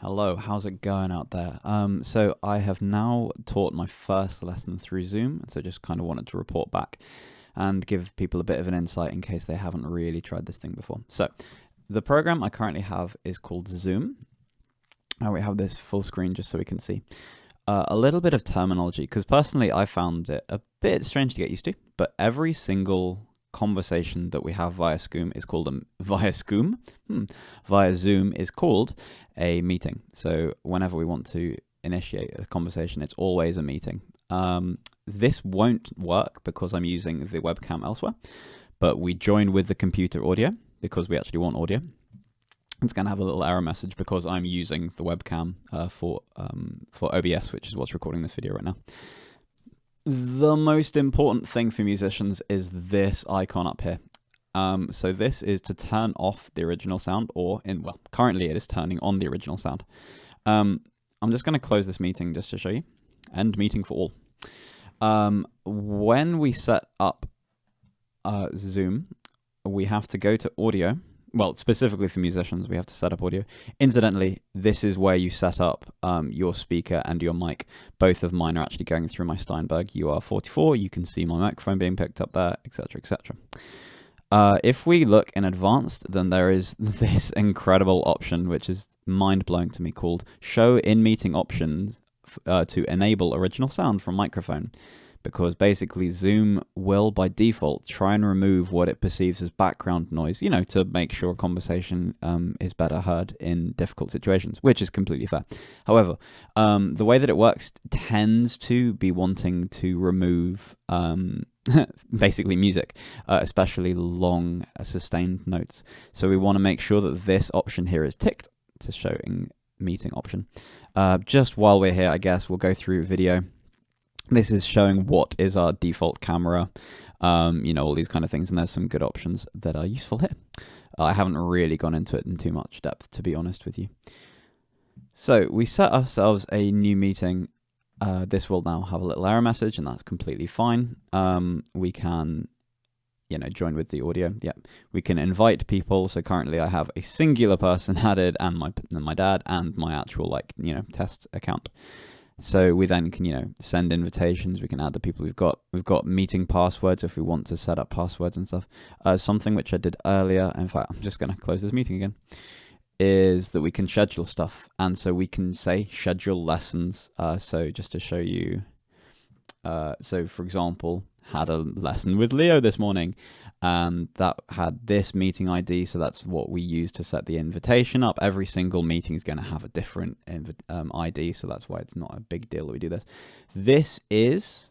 Hello, how's it going out there? So I have now taught my first lesson through Zoom, so just kind of wanted to report back and give people a bit of an insight in case they haven't really tried this thing before. So the program I currently have is called Zoom. We have this full screen just so we can see. A little bit of terminology, because personally I found it a bit strange to get used to, but every single conversation that we have via Zoom is called via Zoom is called a meeting. So whenever we want to initiate a conversation, it's always a meeting. This won't work because I'm using the webcam elsewhere, but we join with the computer audio because we actually want audio. It's going to have a little error message because I'm using the webcam for OBS, which is what's recording this video right now. The most important thing for musicians is this icon up here. So this is to turn off the original sound, currently it is turning on the original sound. I'm just going to close this meeting just to show you. End meeting for all. When we set up Zoom, we have to go to audio. Well, specifically for musicians, we have to set up audio. Incidentally, this is where you set up your speaker and your mic. Both of mine are actually going through my Steinberg UR44. You can see my microphone being picked up there, etc., etc. If we look in advanced, then there is this incredible option, which is mind-blowing to me, called Show in-meeting options to enable original sound from microphone. Because basically Zoom will, by default, try and remove what it perceives as background noise, to make sure a conversation is better heard in difficult situations, which is completely fair. However, the way that it works tends to be wanting to remove basically music, especially long sustained notes. So we want to make sure that this option here is ticked to show in meeting option. Just while we're here, I guess we'll go through video. This is showing what is our default camera, all these kind of things, and there's some good options that are useful here. I haven't really gone into it in too much depth, to be honest with you. So we set ourselves a new meeting. This will now have a little error message, and that's completely fine. We can, join with the audio. Yep. We can invite people. So currently I have a singular person added, and my dad, and my actual test account. So we then can, send invitations. We can add the people we've got. We've got meeting passwords if we want to set up passwords and stuff. Something which I did earlier, in fact, I'm just going to close this meeting again, is that we can schedule stuff. And so we can say schedule lessons. So just to show you, so for example, had a lesson with Leo this morning, and that had this meeting ID, so that's what we use to set the invitation up. Every single meeting is going to have a different ID, so that's why it's not a big deal that we do this. This is,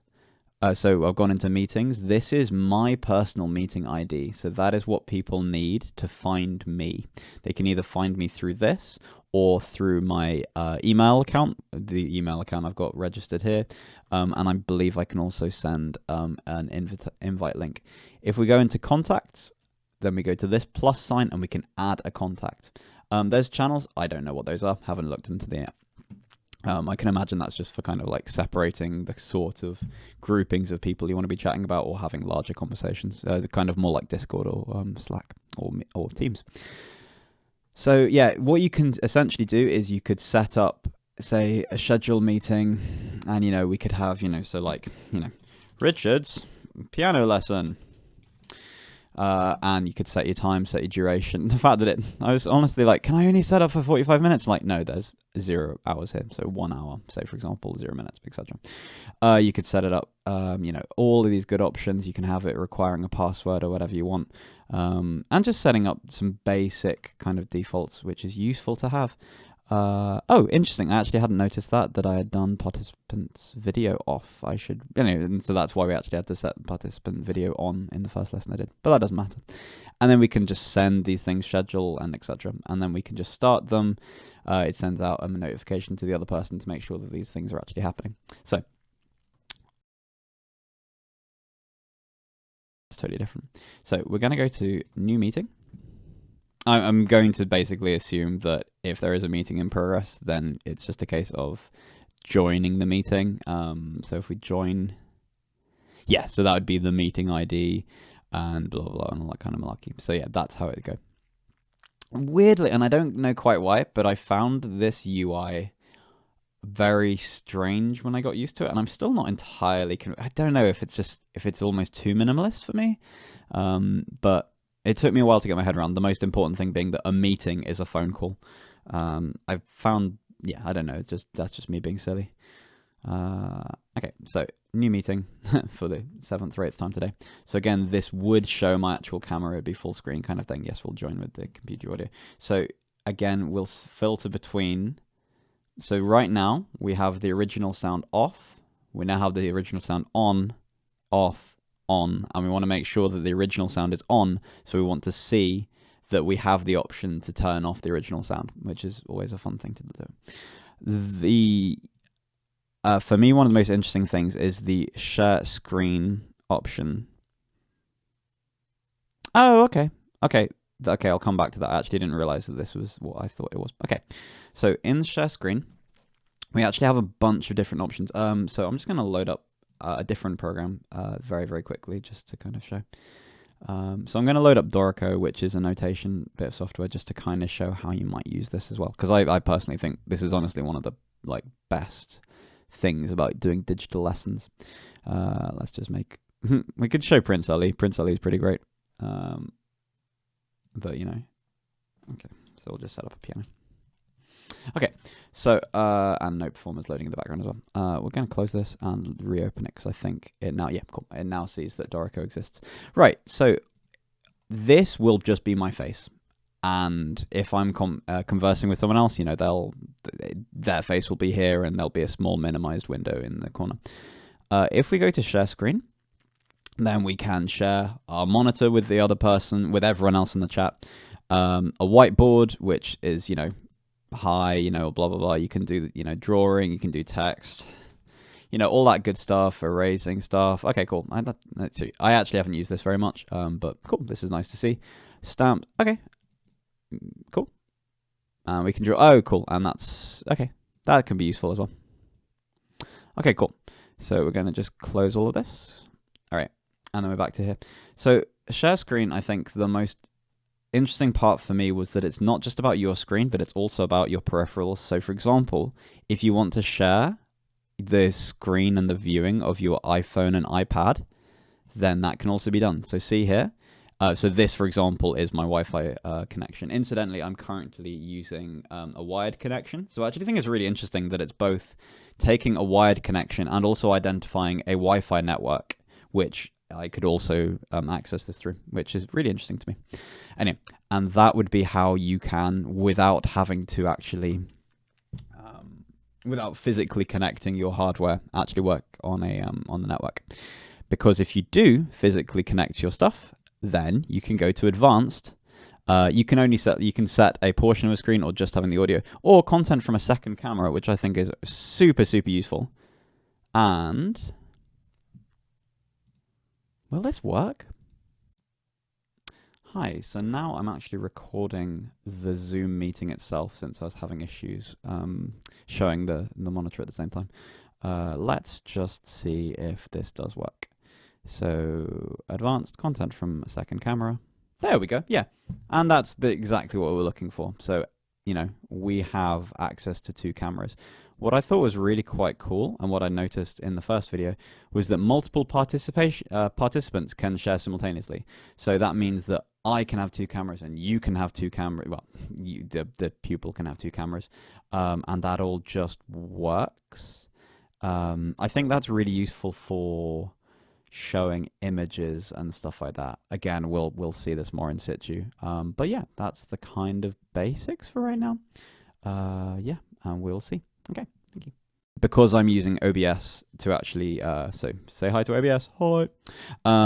so I've gone into meetings. This is my personal meeting ID, so that is what people need to find me. They can either find me through this or through my email account, the email account I've got registered here. And I believe I can also send an invite link. If we go into contacts, then we go to this plus sign and we can add a contact. There's channels. I don't know what those are. Haven't looked into the app. I can imagine that's just for kind of like separating the sort of groupings of people you want to be chatting about or having larger conversations, kind of more like Discord or Slack or Teams. So yeah, what you can essentially do is you could set up, say, a scheduled meeting, and we could have, Richard's piano lesson. And you could set your time, set your duration. The fact that I was honestly like, can I only set up for 45 minutes? Like, no, there's 0 hours here. So 1 hour, say for example, 0 minutes, etc. You could set it up, all of these good options. You can have it requiring a password or whatever you want. And just setting up some basic kind of defaults, which is useful to have. Oh, interesting. I actually hadn't noticed that I had done participants video off. I should, and so that's why we actually had to set participant video on in the first lesson I did, but that doesn't matter. And then we can just send these things, schedule and etc. And then we can just start them. It sends out a notification to the other person to make sure that these things are actually happening. So it's totally different. So we're going to go to new meeting. I'm going to basically assume that if there is a meeting in progress, then it's just a case of joining the meeting. So if we join, yeah, so that would be the meeting ID and blah, blah, blah, and all that kind of malarkey. So yeah, that's how it would go. weirdly, and I don't know quite why, but I found this UI very strange when I got used to it, and I'm still not entirely I don't know if it's almost too minimalist for me, but it took me a while to get my head around. The most important thing being that a meeting is a phone call. I've found, yeah, I don't know, that's just me being silly. Okay, so new meeting for the 7th or 8th time today. So again, this would show my actual camera. It'd be full screen kind of thing. Yes, we'll join with the computer audio. So again, we'll filter between. So right now, we have the original sound off. We now have the original sound on, off, on. And we want to make sure that the original sound is on. So we want to see that we have the option to turn off the original sound, which is always a fun thing to do. For me, one of the most interesting things is the share screen option. Oh, okay. Okay, I'll come back to that. I actually didn't realize that this was what I thought it was. Okay, so in the share screen, we actually have a bunch of different options. So I'm just going to load up a different program very, very quickly just to kind of show. So I'm going to load up Dorico, which is a notation bit of software, just to kind of show how you might use this as well. Because I personally think this is honestly one of the best things about doing digital lessons. Let's just make... we could show Prince Ali. Prince Ali is pretty great. But, you know... Okay, so we'll just set up a piano. Okay, so... and Note Performer's loading in the background as well. We're going to close this and reopen it, because I think it now... Yeah, cool. It now sees that Dorico exists. Right, so... this will just be my face. And if I'm conversing with someone else, you know, their face will be here, and there'll be a small minimized window in the corner. If we go to share screen, then we can share our monitor with the other person, with everyone else in the chat. A whiteboard, which is, you know, hi, you know, blah, blah, blah. You can do, you know, drawing, you can do text, you know, all that good stuff, erasing stuff. Okay, cool. Let's see. I actually haven't used this very much, but cool. This is nice to see. Stamp. Okay. Cool. And we can draw. Oh, cool. And that's okay. That can be useful as well. Okay, cool. So we're going to just close all of this. All right. And then we're back to here. So share screen, I think the most interesting part for me was that it's not just about your screen, but it's also about your peripherals. So for example, if you want to share the screen and the viewing of your iPhone and iPad, then that can also be done. So see here. So this, for example, is my Wi-Fi connection. Incidentally, I'm currently using a wired connection. So I actually think it's really interesting that it's both taking a wired connection and also identifying a Wi-Fi network, which I could also access this through, which is really interesting to me. Anyway, and that would be how you can, without having to actually, without physically connecting your hardware, actually work on the network. Because if you do physically connect your stuff, then you can go to advanced. You can set a portion of a screen or just having the audio, or content from a second camera, which I think is super, super useful. And will this work? Hi, so now I'm actually recording the Zoom meeting itself, since I was having issues showing the monitor at the same time. Let's just see if this does work. So advanced content from a second camera. There we go. Yeah. And that's exactly what we're looking for. So, you know, we have access to 2 cameras. What I thought was really quite cool, and what I noticed in the first video, was that multiple participants can share simultaneously. So that means that I can have 2 cameras and you can have 2 cameras. Well, the pupil can have 2 cameras. And that all just works. I think that's really useful for showing images and stuff like that. Again, we'll see this more in situ. But yeah, that's the kind of basics for right now. Yeah, and we'll see. Okay, thank you. Because I'm using OBS to actually, so say hi to OBS, hi.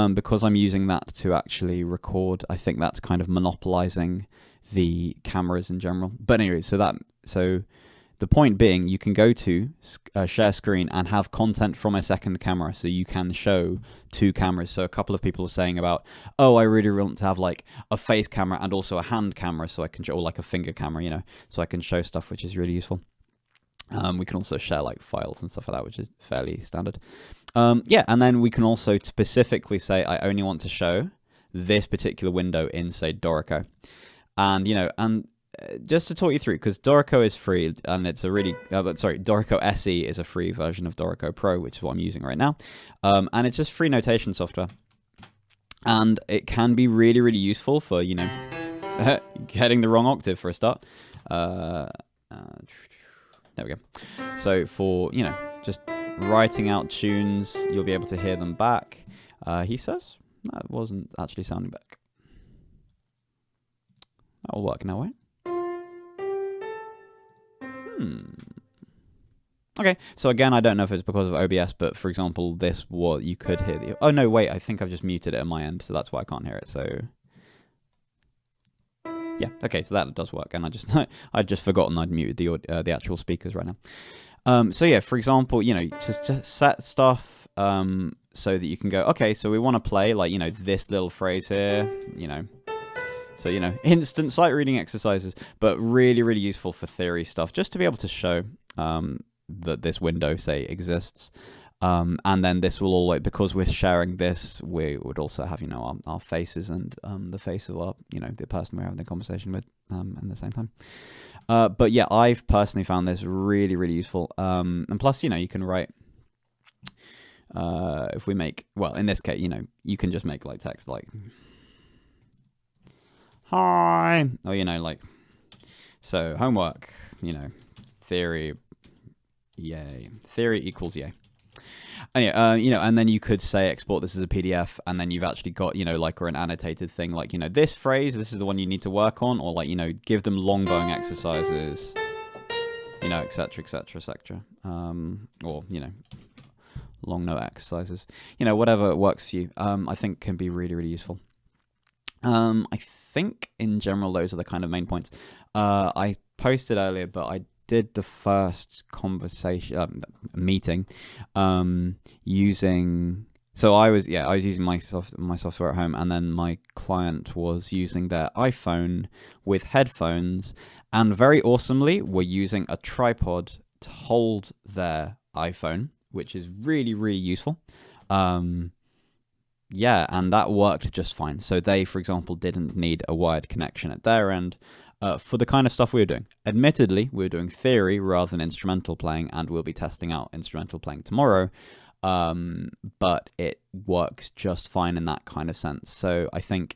Because I'm using that to actually record, I think that's kind of monopolizing the cameras in general. But anyway, so the point being, you can go to share screen and have content from a second camera, so you can show 2 cameras. So a couple of people are saying about, oh, I really want to have like a face camera and also a hand camera, so I can show, or like a finger camera, you know, so I can show stuff, which is really useful. We can also share like files and stuff like that, which is fairly standard. Yeah, and then we can also specifically say, I only want to show this particular window in, say, Dorico. And just to talk you through, because Dorico is free, and it's a really, Dorico SE is a free version of Dorico Pro, which is what I'm using right now, and it's just free notation software, and it can be really, really useful for getting the wrong octave for a start. There we go. So for just writing out tunes, you'll be able to hear them back. He says that wasn't actually sounding back. That'll work now, right? Okay, so again, I don't know if it's because of OBS, but for example, you could hear the... Oh, no, wait, I think I've just muted it at my end, so that's why I can't hear it, so... Yeah, okay, so that does work, and I'd just forgotten I'd muted the actual speakers right now. So yeah, for example, just set stuff so that you can go, okay, so we want to play, this little phrase here, So, instant sight reading exercises, but really, really useful for theory stuff, just to be able to show that this window, say, exists. And then this will all, because we're sharing this, we would also have, our faces and the face of our, the person we're having the conversation with at the same time. But yeah, I've personally found this really, really useful. And plus, you can write, if we make, well, in this case, you can just make text hi, or so homework, theory, yay, theory equals yay. Anyway, and then you could say export this as a PDF, and then you've actually got, or an annotated thing, this phrase, this is the one you need to work on, or give them long bowing exercises, etc, etc, etc, or long note exercises, whatever works for you. I think can be really, really useful. I think in general those are the kind of main points. I posted earlier, but I did the first meeting using. So I was using my software at home, and then my client was using their iPhone with headphones, and very awesomely were using a tripod to hold their iPhone, which is really, really useful. Yeah, and that worked just fine. So they, for example, didn't need a wired connection at their end for the kind of stuff we were doing. Admittedly, we were doing theory rather than instrumental playing, and we'll be testing out instrumental playing tomorrow. But it works just fine in that kind of sense. So I think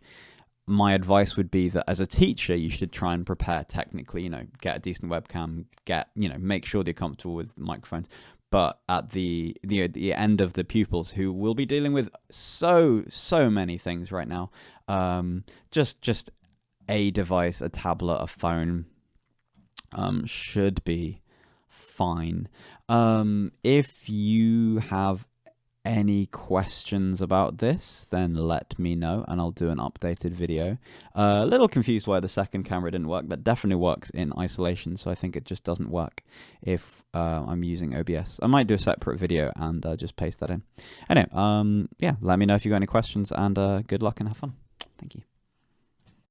my advice would be that as a teacher, you should try and prepare technically, get a decent webcam, make sure that you're comfortable with microphones. But at the end of the pupils who will be dealing with so many things right now, just a device, a tablet, a phone, should be fine. If you have any questions about this, then let me know and I'll do an updated video. A little confused why the second camera didn't work, but definitely works in isolation, so I think it just doesn't work if I'm using OBS. I might do a separate video and just paste that in. Anyway, yeah, let me know if you've got any questions, and good luck and have fun. Thank you.